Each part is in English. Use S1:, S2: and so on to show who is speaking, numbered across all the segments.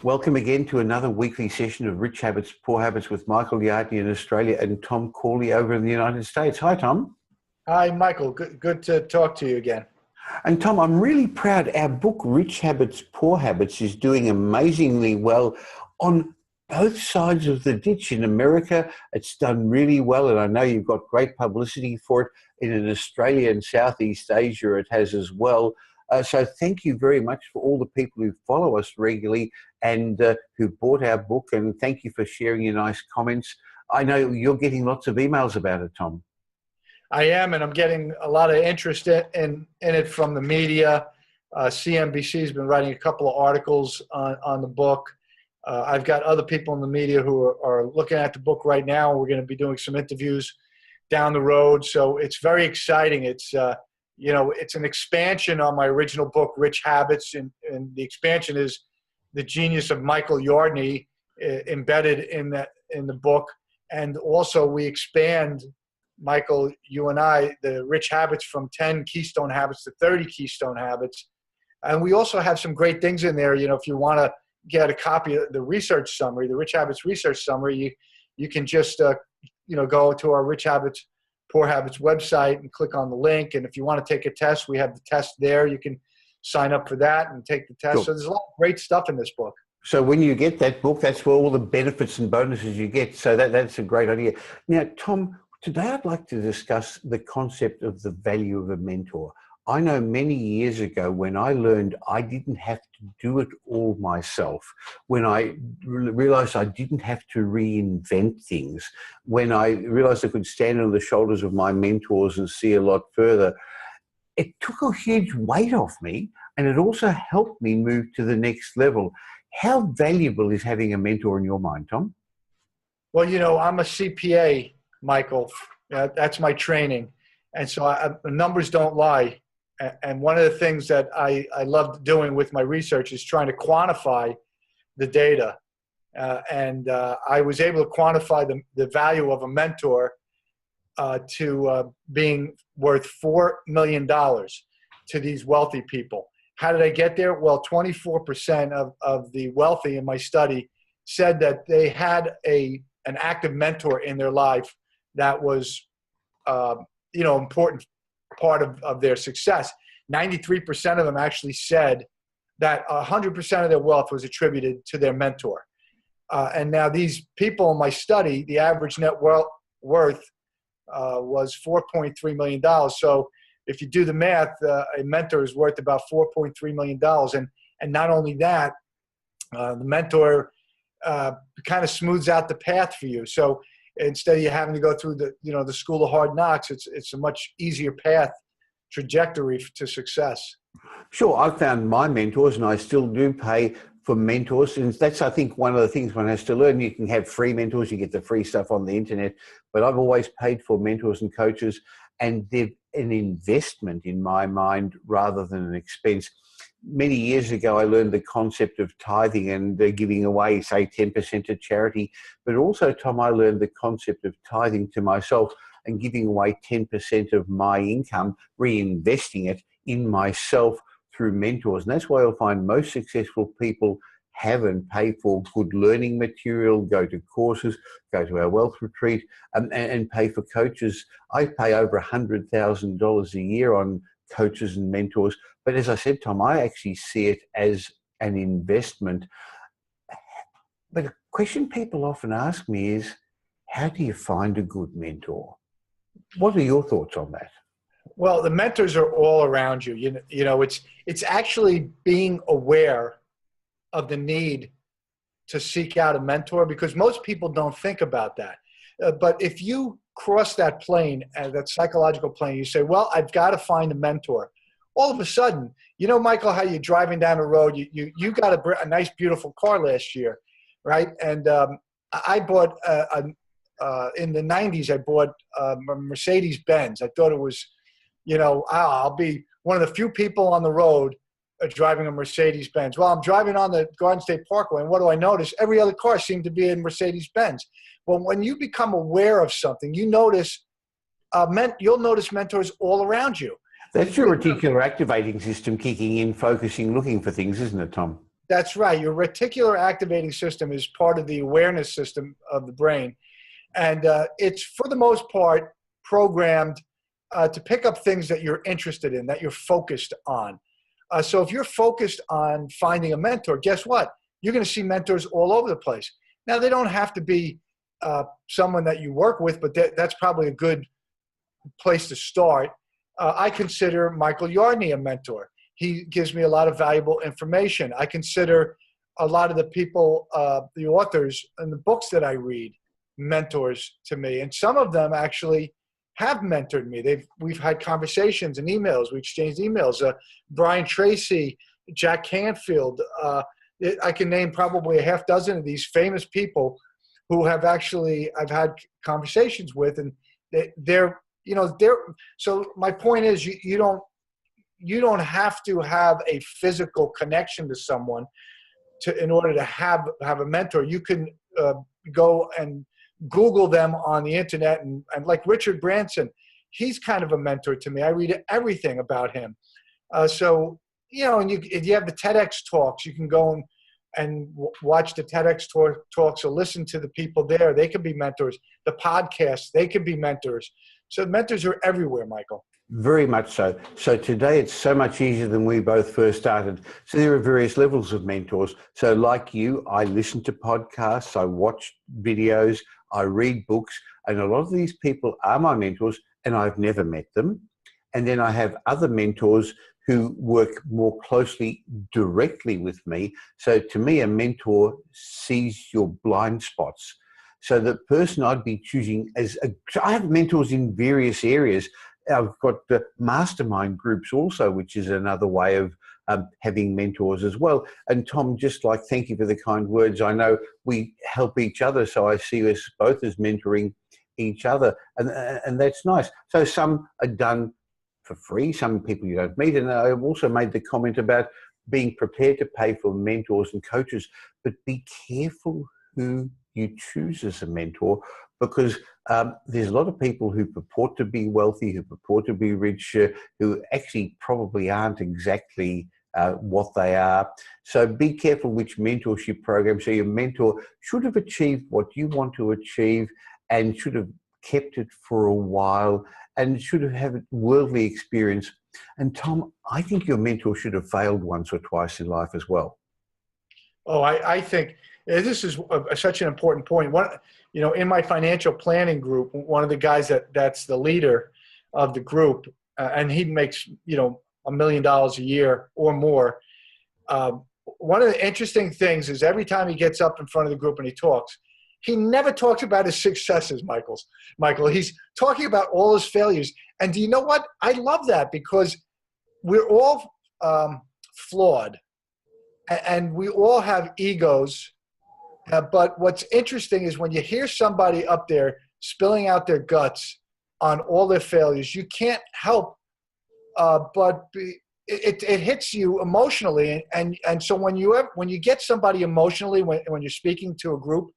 S1: Welcome again to another weekly session of Rich Habits, Poor Habits with Michael Yardney in Australia and Tom Corley over in the United States. Hi, Tom.
S2: Hi, Michael. Good to talk to you again.
S1: And Tom, I'm really proud. Our book, Rich Habits, Poor Habits, is doing amazingly well on both sides of the ditch. In America, it's done really well, and I know you've got great publicity for it. And in Australia and Southeast Asia, it has as well. So thank you very much for all the people who follow us regularly and who bought our book, and thank you for sharing your nice comments. I know you're getting lots of emails about it, Tom.
S2: I am, and I'm getting a lot of interest in it from the media. CNBC has been writing a couple of articles on the book. I've got other people in the media who are looking at the book right now. We're going to be doing some interviews down the road, so it's very exciting. It's it's an expansion on my original book, Rich Habits, and the expansion is the genius of Michael Yardney embedded in the book. And also we expand, Michael, you and I, the Rich Habits from 10 keystone habits to 30 keystone habits. And we also have some great things in there. If you want to get a copy of the research summary, the Rich Habits research summary, you can just go to our Rich Habits, Poor Habits website and click on the link. And if you want to take a test, we have the test there. You can sign up for that and take the test. Cool. So there's a lot of great stuff in this book.
S1: So when you get that book, that's for all the benefits and bonuses you get. So that's a great idea. Now, Tom, today I'd like to discuss the concept of the value of a mentor. I know many years ago when I learned I didn't have to do it all myself, when I realized I didn't have to reinvent things, when I realized I could stand on the shoulders of my mentors and see a lot further, it took a huge weight off me, and it also helped me move to the next level. How valuable is having a mentor in your mind, Tom?
S2: Well, I'm a CPA, Michael. That's my training. And so the numbers don't lie. And one of the things that I loved doing with my research is trying to quantify the data. I was able to quantify the value of a mentor to being worth $4 million to these wealthy people. How did I get there? Well, 24% of the wealthy in my study said that they had an active mentor in their life that was important part of their success. 93% of them actually said that 100% of their wealth was attributed to their mentor. And now these people in my study, the average net worth was $4.3 million. So if you do the math, a mentor is worth about $4.3 million. And not only that, the mentor kind of smooths out the path for you. So instead of you having to go through the school of hard knocks, it's a much easier trajectory to success.
S1: Sure. I've found my mentors, and I still do pay for mentors. And that's, I think, one of the things one has to learn. You can have free mentors, you get the free stuff on the internet, but I've always paid for mentors and coaches, and they're an investment in my mind rather than an expense. Many years ago, I learned the concept of tithing and giving away, say, 10% to charity. But also, Tom, I learned the concept of tithing to myself and giving away 10% of my income, reinvesting it in myself through mentors. And that's why you'll find most successful people have and pay for good learning material, go to courses, go to our wealth retreat, and pay for coaches. I pay over $100,000 a year on coaches and mentors. But as I said, Tom, I actually see it as an investment. But a question people often ask me is, how do you find a good mentor? What are your thoughts on that?
S2: Well, the mentors are all around you. It's actually being aware of the need to seek out a mentor, because most people don't think about that. But if you cross that plane, that psychological plane, you say, well, I've got to find a mentor. All of a sudden, Michael, how you're driving down the road, you got a nice, beautiful car last year, right? And I bought in the 90s, I bought a Mercedes Benz. I thought it was, I'll be one of the few people on the road driving a Mercedes Benz. Well, I'm driving on the Garden State Parkway, and what do I notice? Every other car seemed to be in Mercedes Benz. Well, when you become aware of something, you'll notice mentors all around you.
S1: That's your reticular activating system kicking in, focusing, looking for things, isn't it, Tom?
S2: That's right. Your reticular activating system is part of the awareness system of the brain. And it's, for the most part, programmed to pick up things that you're interested in, that you're focused on. So if you're focused on finding a mentor, guess what? You're going to see mentors all over the place. Now, they don't have to be someone that you work with, but that's probably a good place to start. I consider Michael Yardney a mentor. He gives me a lot of valuable information. I consider a lot of the people, the authors and the books that I read, mentors to me. And some of them actually have mentored me. We've had conversations and emails. We exchanged emails. Brian Tracy, Jack Canfield. I can name probably a half dozen of these famous people who have actually I've had conversations with, and so my point is you don't have to have a physical connection to someone in order to have a mentor. You can go and Google them on the internet, and like Richard Branson, he's kind of a mentor to me. I read everything about him. So, and you have the TEDx talks. You can go and watch the TEDx talks or listen to the people there. They can be mentors. The podcasts, they can be mentors. So mentors are everywhere, Michael.
S1: Very much so. So today it's so much easier than we both first started. So there are various levels of mentors. So like you, I listen to podcasts, I watch videos, I read books, and a lot of these people are my mentors, and I've never met them. And then I have other mentors who work more closely directly with me. So to me, a mentor sees your blind spots. So the person I'd be choosing I have mentors in various areas. I've got mastermind groups also, which is another way of having mentors as well. And Tom, just like, thank you for the kind words. I know we help each other, so I see us both as mentoring each other, and that's nice. So some are done for free, some people you don't meet. And I've also made the comment about being prepared to pay for mentors and coaches, but be careful who you choose as a mentor, because there's a lot of people who purport to be wealthy, who purport to be rich, who actually probably aren't exactly what they are. So be careful which mentorship program. So your mentor should have achieved what you want to achieve and should have kept it for a while and should have had worldly experience. And Tom, I think your mentor should have failed once or twice in life as well.
S2: Oh, I think this is such an important point. In my financial planning group, one of the guys that's the leader of the group, and he makes, $1 million a year or more. One of the interesting things is every time he gets up in front of the group and he talks, he never talks about his successes, Michael. He's talking about all his failures. And do you know what? I love that, because we're all flawed and we all have egos. But what's interesting is when you hear somebody up there spilling out their guts on all their failures, you can't help but it hits you emotionally. And so when you get somebody emotionally, when you're speaking to a group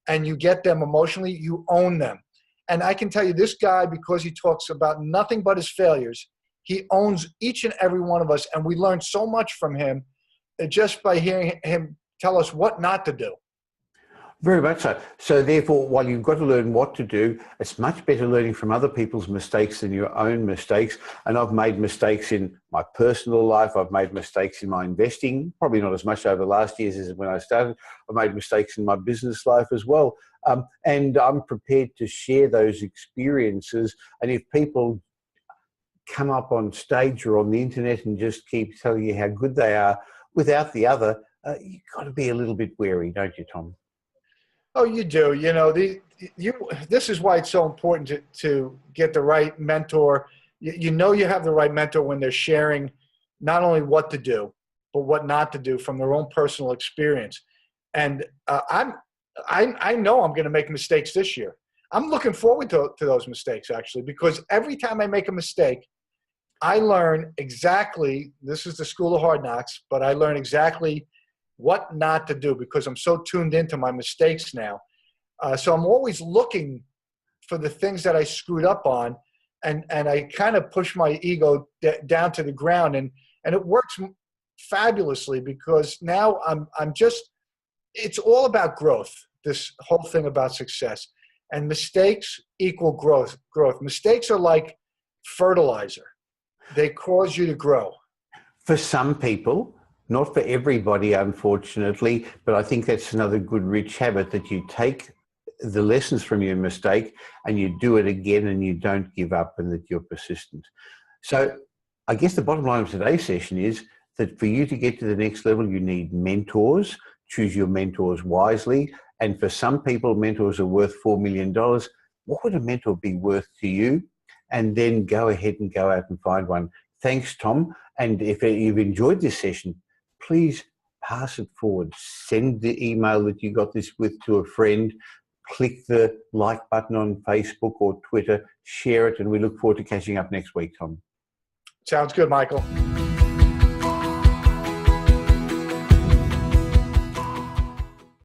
S2: and you get them emotionally, you own them. And I can tell you, this guy, because he talks about nothing but his failures, he owns each and every one of us. And we learn so much from him just by hearing him tell us what not to do.
S1: Very much so. So therefore, while you've got to learn what to do, it's much better learning from other people's mistakes than your own mistakes. And I've made mistakes in my personal life. I've made mistakes in my investing, probably not as much over the last years as when I started. I've made mistakes in my business life as well. And I'm prepared to share those experiences. And if people come up on stage or on the internet and just keep telling you how good they are without the other, you've got to be a little bit wary, don't you, Tom?
S2: Oh, you do. This is why it's so important to get the right mentor. You have the right mentor when they're sharing not only what to do, but what not to do from their own personal experience. And I know I'm going to make mistakes this year. I'm looking forward to those mistakes, actually, because every time I make a mistake, I learn exactly, this is the school of hard knocks, but I learn exactly what not to do because I'm so tuned into my mistakes now. So I'm always looking for the things that I screwed up on, and I kind of push my ego down to the ground, and it works fabulously because now it's all about growth, this whole thing about success. And mistakes equal growth. Mistakes are like fertilizer. They cause you to grow.
S1: For some people, not for everybody, unfortunately, but I think that's another good rich habit, that you take the lessons from your mistake and you do it again and you don't give up and that you're persistent. So I guess the bottom line of today's session is that for you to get to the next level, you need mentors. Choose your mentors wisely. And for some people, mentors are worth $4 million. What would a mentor be worth to you? And then go ahead and go out and find one. Thanks, Tom. And if you've enjoyed this session, please pass it forward. Send the email that you got this with to a friend. Click the like button on Facebook or Twitter. Share it. And we look forward to catching up next week, Tom.
S2: Sounds good, Michael.